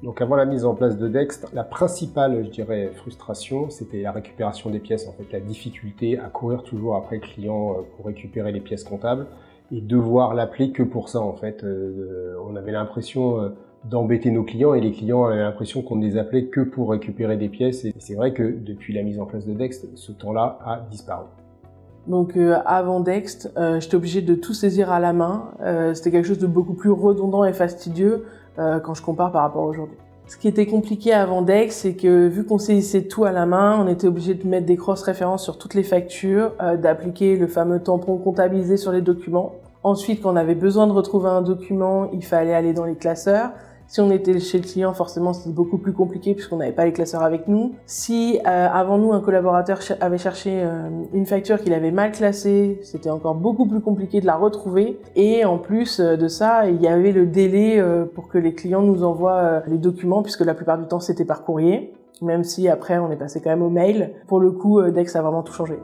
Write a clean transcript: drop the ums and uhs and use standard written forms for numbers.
Donc avant la mise en place de Dext, la principale, je dirais, frustration, c'était la récupération des pièces. En fait, la difficulté à courir toujours après le client pour récupérer les pièces comptables et devoir l'appeler que pour ça. En fait, on avait l'impression d'embêter nos clients et les clients avaient l'impression qu'on ne les appelait que pour récupérer des pièces. Et c'est vrai que depuis la mise en place de Dext, ce temps-là a disparu. Donc avant Dext, j'étais obligée de tout saisir à la main. C'était quelque chose de beaucoup plus redondant et fastidieux quand je compare par rapport à aujourd'hui. Ce qui était compliqué avant Dext, c'est que vu qu'on saisissait tout à la main, on était obligé de mettre des cross-références sur toutes les factures, d'appliquer le fameux tampon comptabilisé sur les documents. Ensuite, quand on avait besoin de retrouver un document, il fallait aller dans les classeurs. Si on était chez le client, forcément, c'était beaucoup plus compliqué puisqu'on n'avait pas les classeurs avec nous. Si avant nous, un collaborateur avait cherché une facture qu'il avait mal classée, c'était encore beaucoup plus compliqué de la retrouver. Et en plus de ça, il y avait le délai pour que les clients nous envoient les documents puisque la plupart du temps, c'était par courrier. Même si après, on est passé quand même au mail. Pour le coup, Dext a vraiment tout changé.